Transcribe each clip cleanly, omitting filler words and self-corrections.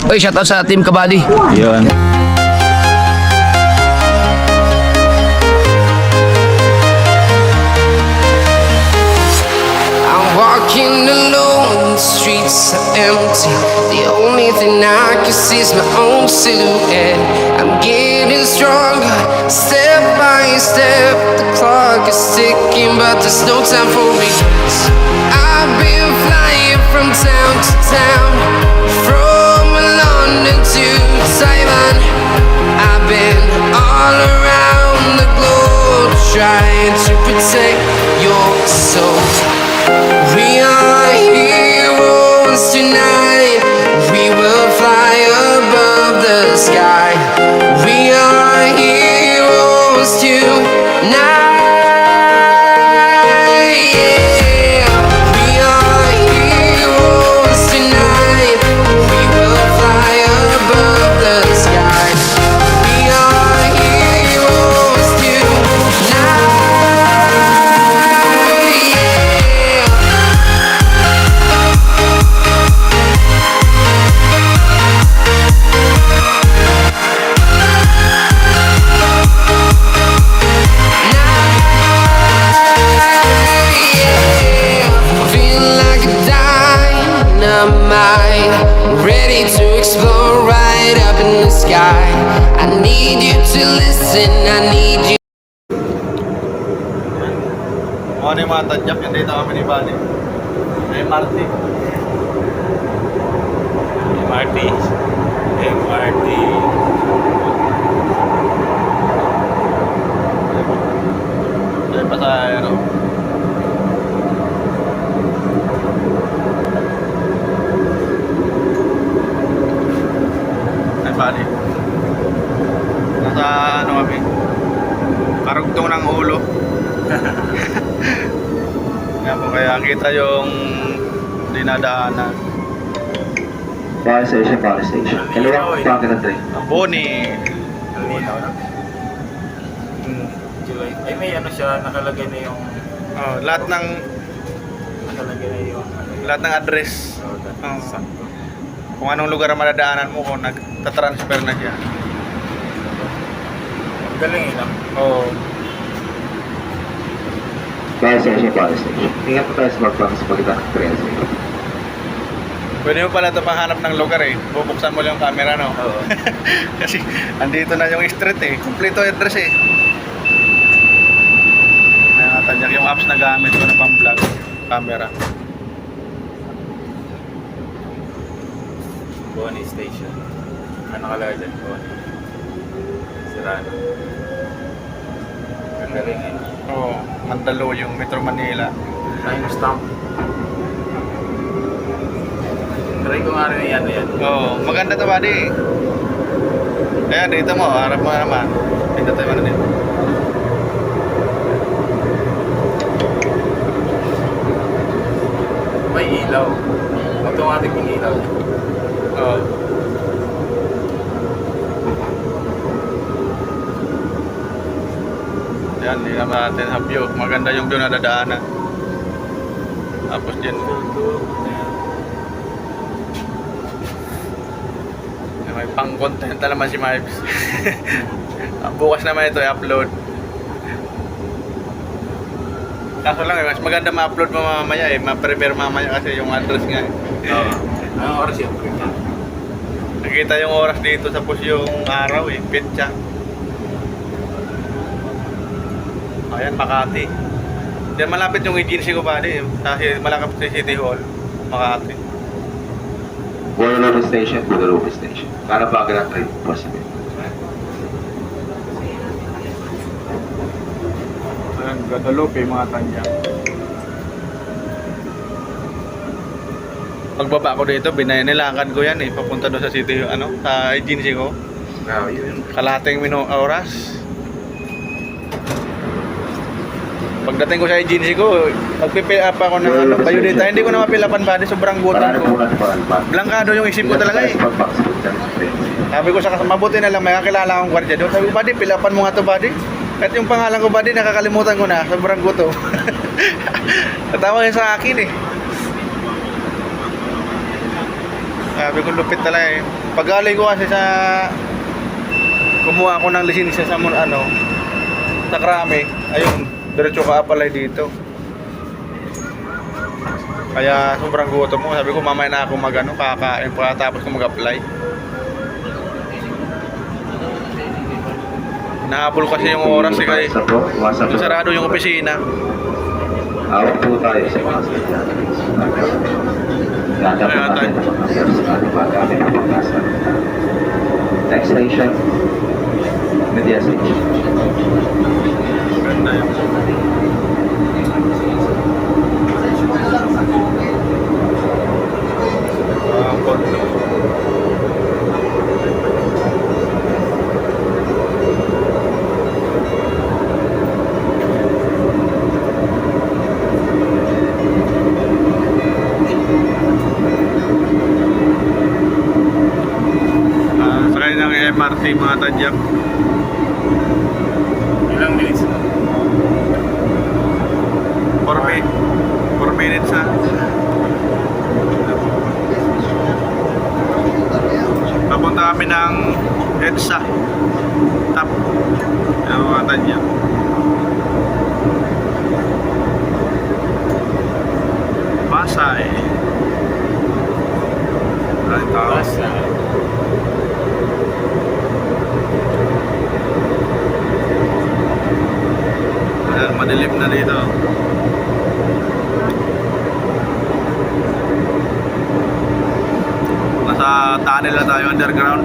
Oy, shoutout sa Team Kabady. Yun. I'm walking alone, the streets are empty. The only thing I can see is my own silhouette. I'm getting stronger, step by step. The clock is ticking, but there's no time for regrets. I've been flying from town to town, from London to Taiwan. I've been all around the globe, trying to protect your soul. We are heroes tonight. We will fly above the sky. We are heroes tonight. Yeah. We are heroes tonight. We will fly above the sky. We are heroes tonight. Yeah. Feel like a dynamite, ready to explode right up in the sky. I need you to listen, I need you. Ano yung mga tadyak? Yung dito kami ni Bani. MRT. MRT. MRT. Dahil pa sa ano. Ay Bani. Nasa ano kami. Karugtong ng ulo. Nga po, kaya kita yung dinadaanan. Power station. Kaliwa, pangkat ng train. Ang boni. Malinaw na. July. Ay, may ano siya, nakalagay na yung... Oh, lahat ng Nakalagay na yung... address. Oh, Oh. sakto. Kung anong lugar ang madadaanan mo, kung nagtatransfer na siya. Galing eh, no? Oo. Power station. Ingat po tayo sa magpapang sa pagitan ng train station. Pwede mo pala ito panghanap ng lugar eh. Bubuksan mo lang yung camera, no? Oo. Kasi andito na yung street eh. Kompleto address eh. Nakatadyak yung apps na gamit ko na pang-vlog camera. Bonnie Station. Ano nakalagay dyan? Bonnie. Sirano. Ang galing eh. Oo. Mandaluyong, Metro Manila. Time stamp. Try ko nga rin yan. Oo. Maganda to, buddy. Ayan, dito mo. Harap mo naman. Dito tayo ano dito. May ilaw. Automatic yung ilaw. Oo. Yan, hindi naman natin sa view. Maganda yung view na dadaanan. Tapos dyan. May pang-content na naman si Mipes. Bukas naman ito i-upload. Kaso lang, mas maganda ma-upload mo mamaya eh. Ma-prepare mamaya kasi yung address nga eh. Oo. Anong oras yun? Nakita yung oras dito tapos yung araw eh. Pitsa. Ayan, Makati. Diyan malapit yung agency ko ba eh. Kasi malapit sa City Hall. Makati. Guadalupe Station, Guadalupe Station. Para pangkat ng train, possible. Ayan, Guadalupe, mga tanya. Pagbaba ko dito, binanilangan ko yan eh. Papunta doon sa city, ano, sa agency ko. Oo, yun. Kalahating oras. Pagdating ko sa agency ko, magpipill up ako ng ano, kayo dito. Hindi ko na mapilapan ba? Sobrang gutom ko. Blankado yung isip ko talaga eh. Sabi ko sa kasama, mabuti na lang, may kakilala akong gwardiya doon. Sabi ko, buddy, pilapan mo nga to, buddy. Kahit yung pangalan ko, buddy, nakakalimutan ko na. Sobrang gutom. Natawa yun sa akin eh. Sabi ko, lupit talaga eh. Pagaling ko kasi sa kumuha ako ng lisensya sa sa Krame. Ayun, diretso ka apply dito. Kaya sobrang gutom mo. Sabi ko mamaya na ako kakain pagkatapos ko mag-apply. Nahabol kasi yung oras kaya sarado yung opisina. Awag po tayo sa mga sadya. Ganda po natin ang mga numbers na dumagamit ang pagkasa. Next station, Media Station. Ganda yung kondo. Sakay ng MRT mga tadyak. Ilang minutes na? 4 minutes na. Papunta kami ng EDSA. Top. Yan mga tadyak. Pasay. Ay, tao. Basta. Ayan, madilim na dito. Nasa tunnel na tayo, underground.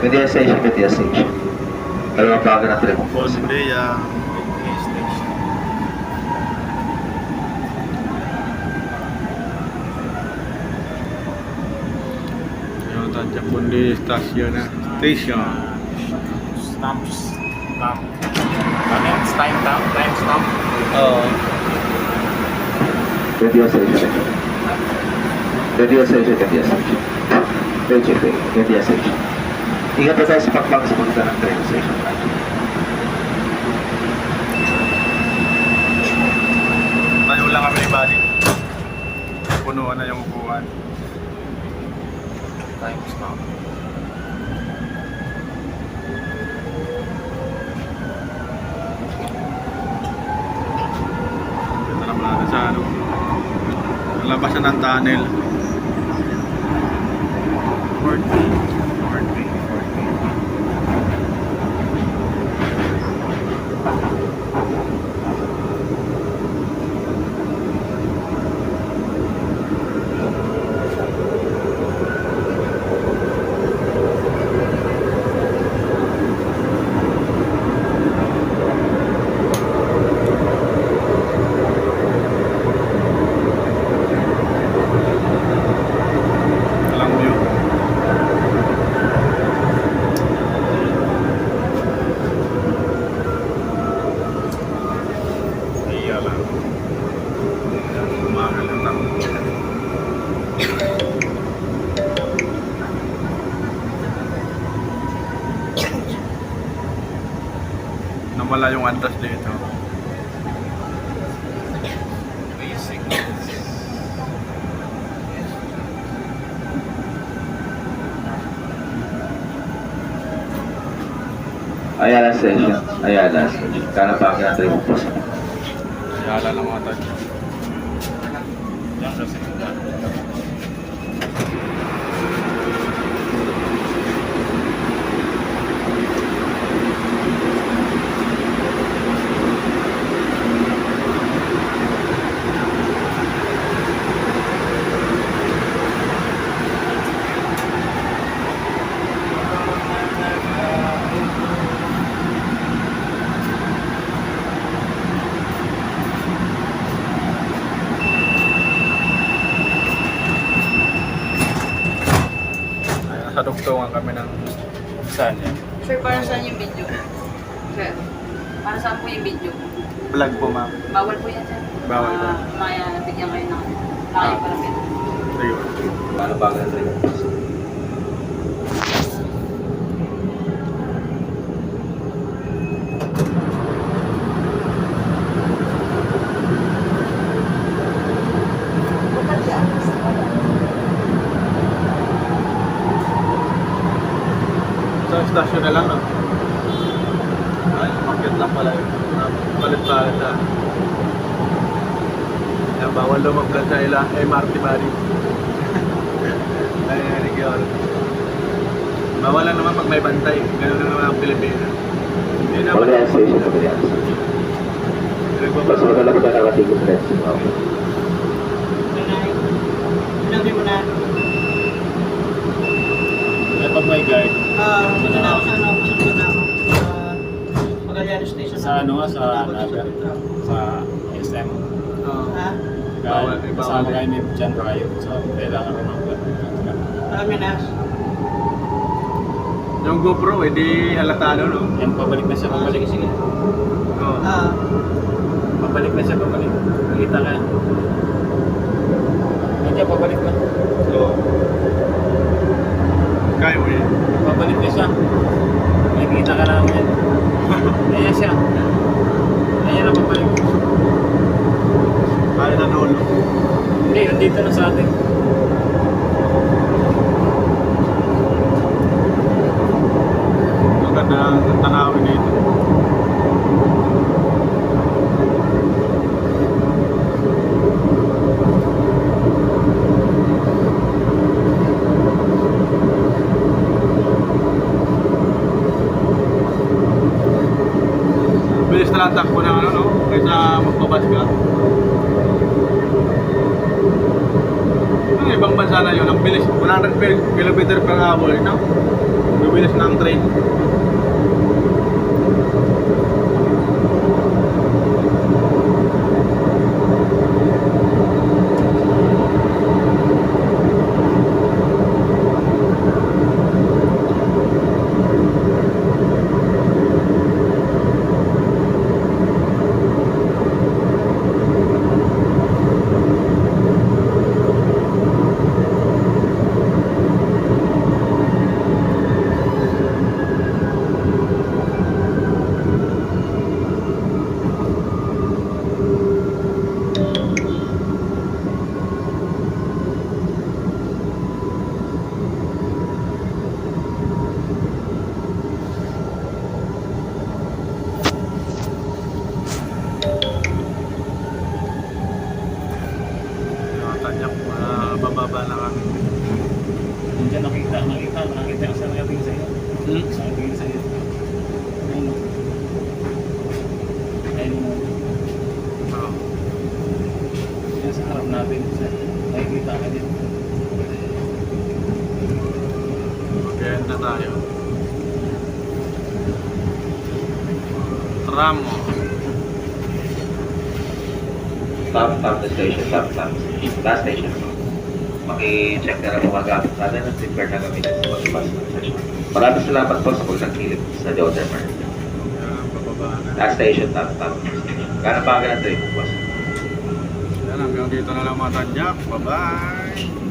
Media Station, Media Station. Dalawang bago na trip. Bosnia. Yung tadyak po di stasyon na. Station. Stop. Ano yan? Time stop. Oo. Media Station. Media Station, Media Station. Media Station. Ingat na tayo sa pagpang sa punta ng train station. Tayo lang kami ni Buddy. Punuan na yung upuan. Time stop. Ito naman natin sa labas na ng tunnel. 40. Alam mo yun. Iya lang. Umagal lang ako. Nawala yung antas dito. Basic. Ayala Station. Ayala Station. Kalapangin na trip po sa Ayala lang mga tadyak. Yan kasi. Sa dugtungan kami ng Saan yan? Sir, para saan yung video? Sir. Para saan po yung video? Vlog po, ma'am. Bawal po yan, sir. Bawal po. Maya, bigyan kayo ng tayo para pito. Sige. Paano bagal na trip? Sa stasyon na lang, no? Ay, market lang pala yun. Palit-palit na. Kaya bawal lumaglag sa MRT body. Ay, Rigor. Bawal lang naman pag may bantay. Ganun lang naman ang Pilipinas. Hindi naman. Magaling station na ganyan. Mas maganda ko na nakatigil rin. Sinabi mo na, Pag may guide, punta na ako sa ano, punta na ako sa Magallanes Station. sa ano nga, sa Naga, sa SM. Ha? Bawal, eh, bawal Kasama eh. kayo may dyan riot. So, kailangan ko ng Marami na. Yung GoPro, hindi halatado, no? yan, pabalik na siya, pabalik. Sige, sige. Oo. Pabalik na siya, pabalik. Nakita ka. Hindi, pabalik na. Oo. Kaya mo yun. Pabalik na siya. Nakikita ka namin. Ayan siya. Ayan na pabalik. Kaya na dulo. Hindi, nandito na sa atin. Maganda ang tanawin dito. Bilis na lang takbo ng ano, no? Kaysa magbabas ka. Yung ibang bansa na yun, ang bilis, 100 km per hour, no? Yung bilis ng train. Tanyak, bababa na kami. Nandiyan nakita ko sa nakatingin sa iyo. Sa nakatingin sa iyo. Ayun. Ayun. Oo. Yan sa harap natin. Nakikita ka din. Mag-end na tayo. Tramo. Stop the station, stop. Last station. Maki-check na lang kung magamit natin ang prepare na gamitin sa mag-bus ng session. Maraming salamat po sa pagsangkilip sa Jodermer. Yan, bababa na. Last station, stop. Gano'n pa ang trip bus? Yan, hanggang dito na lang mga tanyak. Bye-bye!